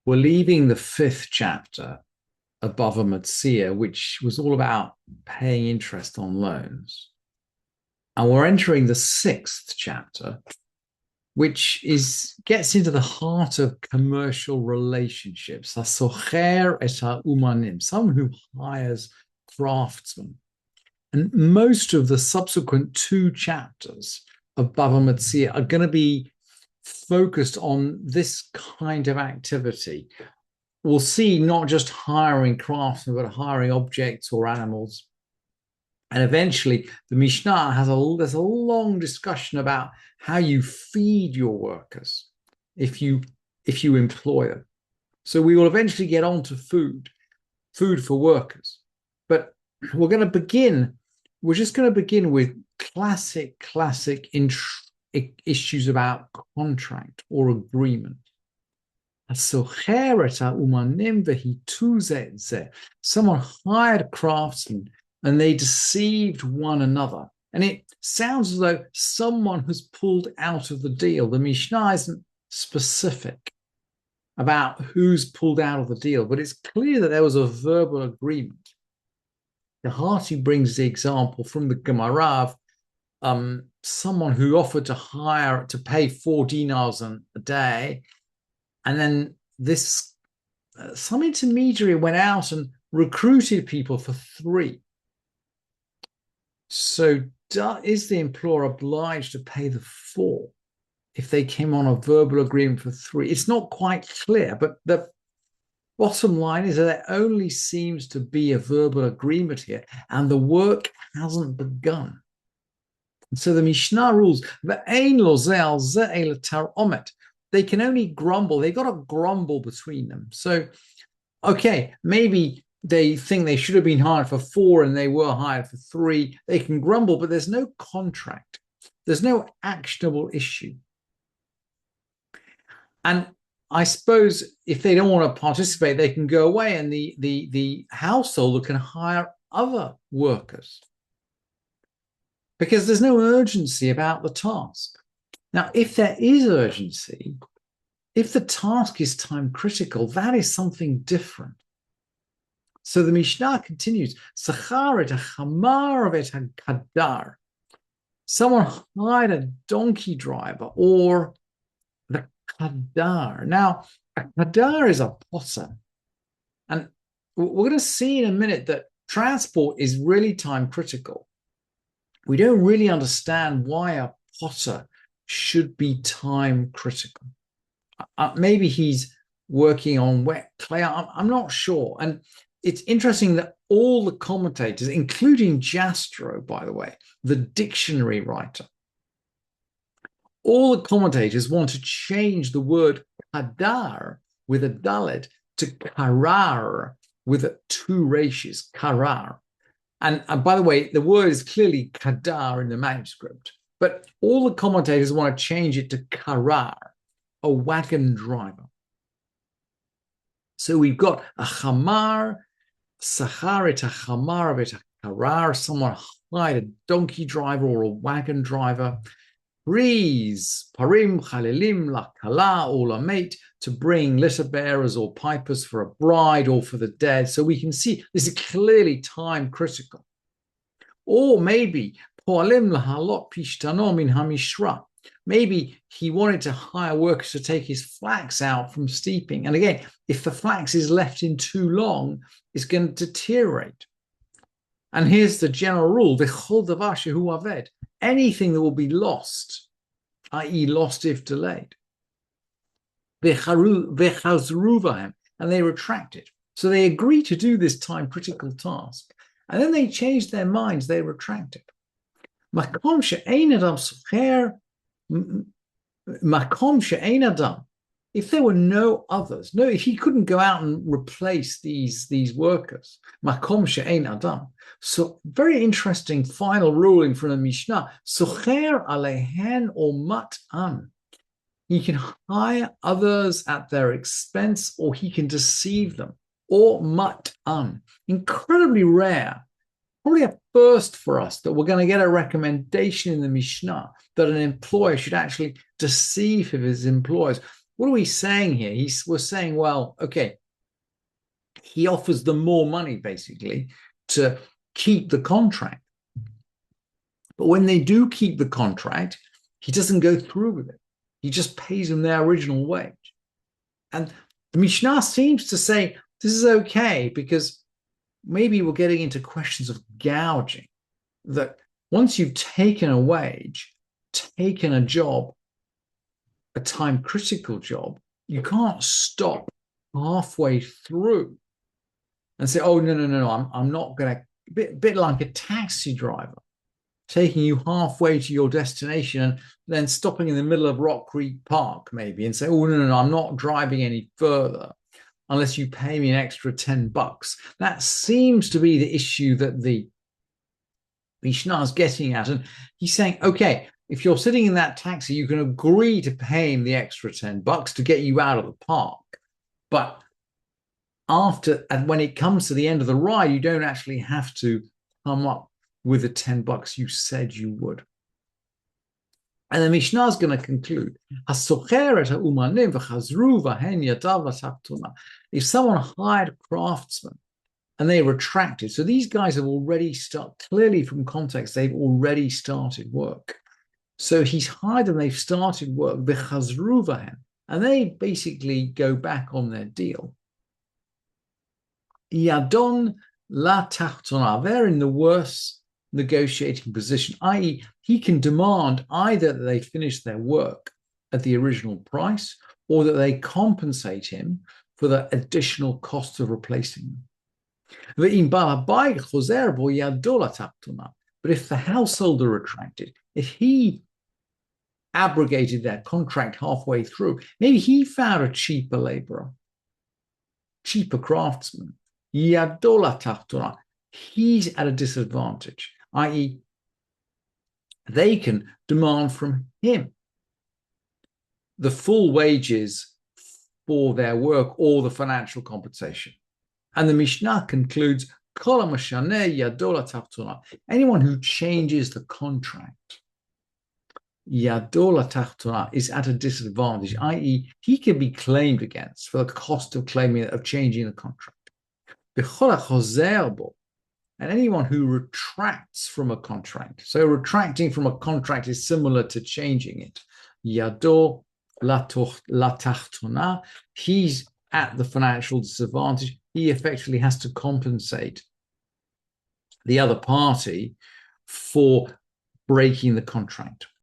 we're leaving the fifth chapter of Bava Metzia, which was all about paying interest on loans. And we're entering the sixth chapter, which gets into the heart of commercial relationships. Someone who hires craftsmen. And most of the subsequent two chapters of Bava Metzia are going to be focused on this kind of activity. We'll see not just hiring craftsmen, but hiring objects or animals. And eventually, the Mishnah there's a long discussion about how you feed your workers if you employ them. So we will eventually get on to food for workers. But we're just going to begin with classic issues about contract or agreement. Someone hired craftsmen and they deceived one another. And it sounds as though someone has pulled out of the deal. The Mishnah isn't specific about who's pulled out of the deal, but it's clear that there was a verbal agreement. The Hati brings the example from the Gemara of someone who offered to pay 4 dinars a day, and then some intermediary went out and recruited people for 3. So is the employer obliged to pay the 4 if they came on a verbal agreement for 3? It's not quite clear, but the bottom line is that there only seems to be a verbal agreement here, and the work hasn't begun. And so the Mishnah rules that they can only grumble. They got to grumble between them. So, okay, maybe they think they should have been hired for 4 and they were hired for 3. They can grumble, but there's no contract. There's no actionable issue. And I suppose if they don't want to participate, they can go away and the householder can hire other workers because there's no urgency about the task. Now, if there is urgency, if the task is time critical, that is something different. So the Mishnah continues, someone hired a donkey driver or the kadar. Now, a kadar is a potter. And we're going to see in a minute that transport is really time critical. We don't really understand why a potter should be time critical. Maybe he's working on wet clay. I'm not sure. And it's interesting that all the commentators, including Jastrow, by the way, the dictionary writer, all the commentators want to change the word kadar with a dalet to karar with 2 rashis, karar. And by the way, the word is clearly kadar in the manuscript, but all the commentators want to change it to karar, a wagon driver. So we've got a chamar, sacharit, a chamar of it, a karar, someone hired a donkey driver or a wagon driver. Breeze, parim, chalilim, la kala, or la mate, to bring litter bearers or pipers for a bride or for the dead. So we can see this is clearly time critical. Or maybe poalim lahalot pishtanom in hamishra. Maybe he wanted to hire workers to take his flax out from steeping. And again, if the flax is left in too long, it's going to deteriorate. And here's the general rule: v'chol davar shehu aved. Anything that will be lost, i.e. lost if delayed, v'chazru v'hem, and they retract it. So they agree to do this time-critical task. And then they change their minds, they retract it. Makom she'ein adam socher, makom she'ein adam. If there were no others, if he couldn't go out and replace these workers, makom she'ein adam. So very interesting final ruling from the Mishnah. Socher alehen or mat'an. He can hire others at their expense, or he can deceive them, or mat'an. Incredibly rare. Probably a first for us that we're going to get a recommendation in the Mishnah that an employer should actually deceive his employers. what are we saying here? We're saying, well, okay, he offers them more money basically to keep the contract. But when they do keep the contract, he doesn't go through with it. He just pays them their original wage. And the Mishnah seems to say this is okay because maybe we're getting into questions of gouging, that once you've taken a wage, taken a job, a time critical job, you can't stop halfway through and say, oh, no, I'm not going to, bit like a taxi driver taking you halfway to your destination and then stopping in the middle of Rock Creek Park maybe and say, oh, no, I'm not driving any further unless you pay me an extra $10. That seems to be the issue that the Mishnah is getting at. And he's saying, okay, if you're sitting in that taxi, you can agree to pay him the extra $10 to get you out of the park. But and when it comes to the end of the ride, you don't actually have to come up with the $10 you said you would. And the Mishnah is going to conclude, if someone hired craftsmen and they retracted, so these guys have already started, clearly from context, they've already started work. So he's hired them, they've started work, and they basically go back on their deal. Yadon la tachtona, they're in the worst negotiating position, i.e., he can demand either that they finish their work at the original price or that they compensate him for the additional cost of replacing them. But if the householder retracted, if he abrogated their contract halfway through, maybe he found a cheaper laborer, cheaper craftsman, he's at a disadvantage, i.e., they can demand from him the full wages for their work or the financial compensation. And the Mishnah concludes, anyone who changes the contract, is at a disadvantage, i.e., he can be claimed against for the cost of changing the contract. And anyone who retracts from a contract, so retracting from a contract is similar to changing it. Yado latachtona, he's at the financial disadvantage. He effectively has to compensate the other party for breaking the contract.